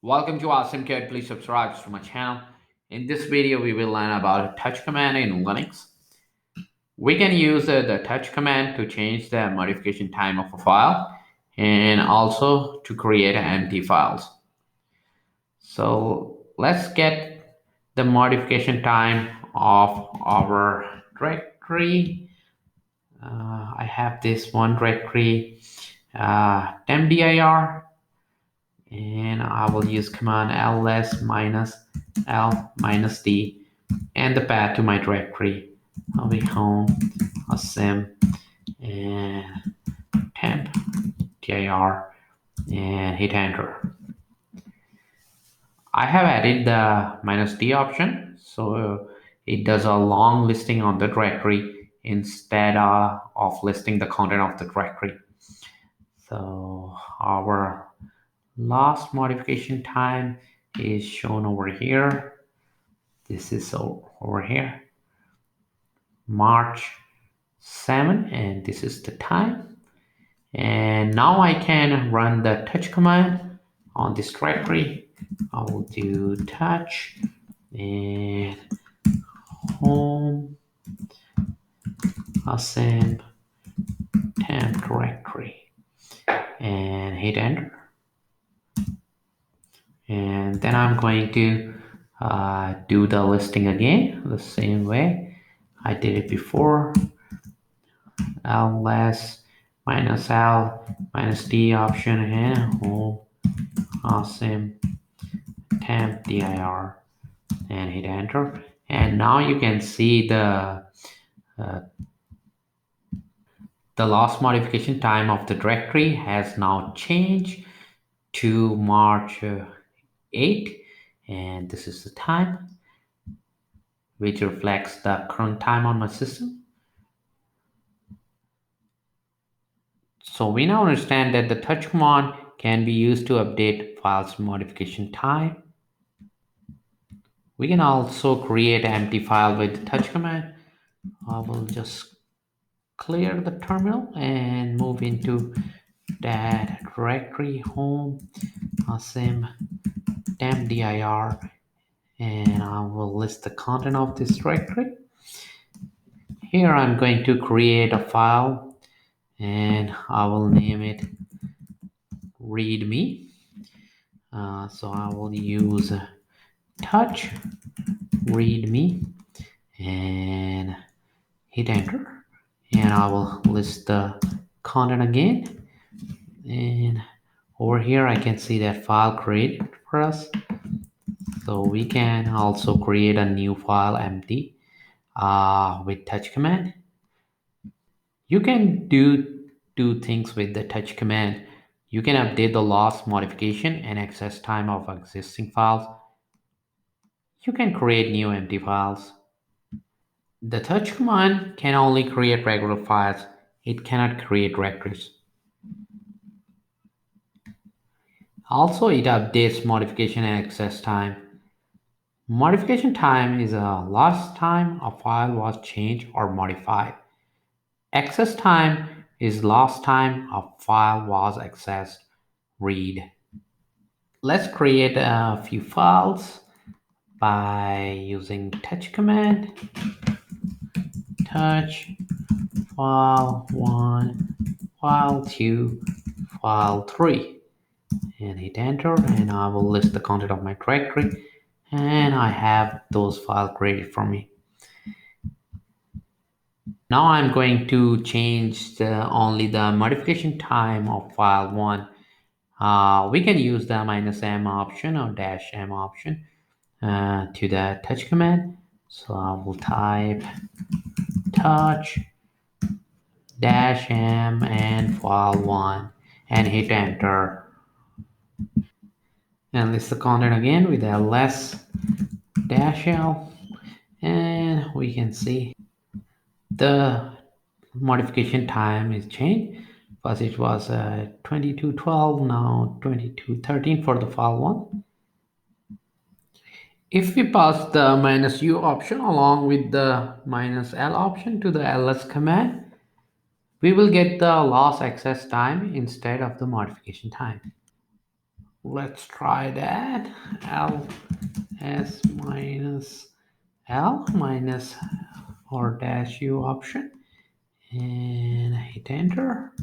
Welcome to Awesome Code. Please subscribe to my channel. In this video, we will learn about a touch command in Linux. We can use the touch command to change the modification time of a file and also to create empty files. So let's get the modification time of our directory. I have this one directory, temp_dir, and I will use command ls minus l minus d, and the path to my directory will be home sim and temp dir, and hit enter. I have added the minus d option, so it does a long listing on the directory instead of listing the content of the directory. So our last modification time is shown over here. This is over here, March 7, and this is the time. And now I can run the touch command on this directory. I will do touch and home assemb temp directory and hit enter. And then I'm going to do the listing again the same way I did it before. ls minus l minus d option and home sim temp dir and hit enter. And now you can see the last modification time of the directory has now changed to March 8, and this is the time which reflects the current time on my system. So we now understand that the touch command can be used to update files modification time. We can also create an empty file with the touch command. I will just clear the terminal and move into that directory home sim temp dir, and I will list the content of this directory. Here I'm going to create a file and I will name it readme. So I will use touch readme and hit enter, and I will list the content again. And over here I can see that file created for us. So we can also create a new file empty with touch command. You can do two things with the touch command. You can update the last modification and access time of existing files. You can create new empty files. The touch command can only create regular files. It cannot create directories. Also, it updates modification and access time. Modification time is a last time a file was changed or modified. Access time is last time a file was accessed, read. Let's create a few files by using touch command. Touch file 1, file 2, file 3, and hit enter, and I will list the content of my directory, and I have those files created for me. Now I'm going to change only the modification time of file 1. We can use the -m option or -m option to the touch command. So I will type touch -m and file 1 and hit enter. And list the content again with ls-l, and we can see the modification time is changed. First it was 2212, now 2213 for the file 1. If we pass the -u option along with the -l option to the ls command, we will get the loss access time instead of the modification time. Let's try that. ls minus l minus or dash u option and hit enter.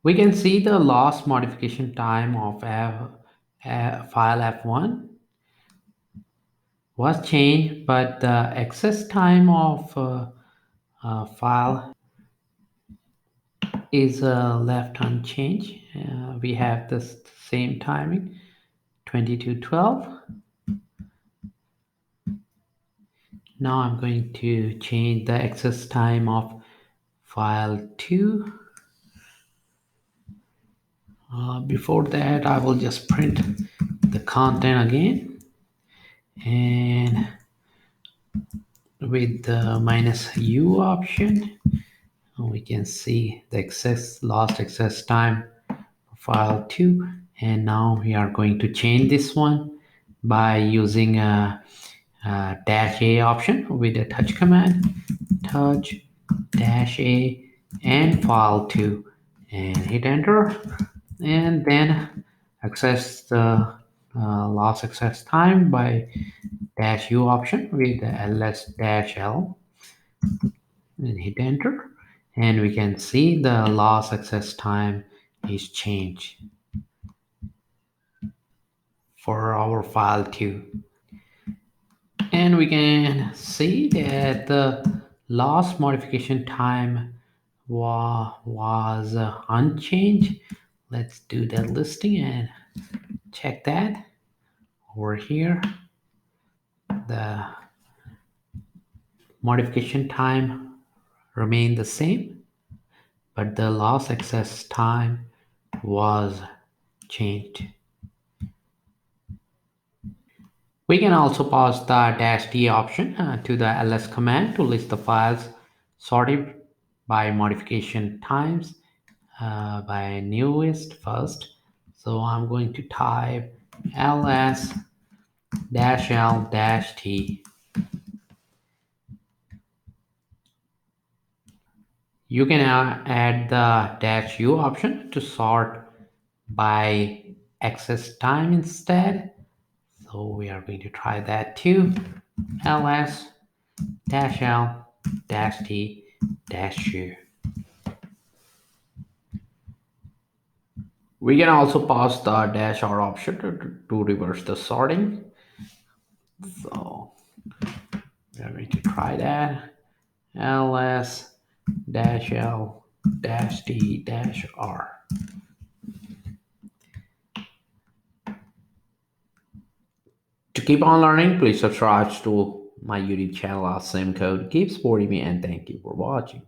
We can see the last modification time of file f1 was changed, but the access time of file is left unchanged. We have the same timing, 2212. Now I'm going to change the access time of file 2. Before that, I will just print the content again, and with the minus u option we can see the last access time for file 2. And now we are going to change this one by using a dash a option with a touch command, touch dash a and file 2, and hit enter, and then access the last access time by dash u option with the ls dash l, and hit enter, and we can see the last access time is changed for our file 2. And we can see that the last modification time was unchanged. Let's do that listing and check that. Over here, the modification time remained the same, but the last access time was changed. We can also pause the dash D option to the ls command to list the files sorted by modification times by newest first. So I'm going to type ls dash l dash t. You can add the dash u option to sort by access time instead. So we are going to try that too. ls dash l dash t dash u. We can also pass the dash r option to reverse the sorting. So we are going to try that. ls dash l dash t dash r. To keep on learning, please subscribe to my YouTube channel. Same code. Keep supporting me, and thank you for watching.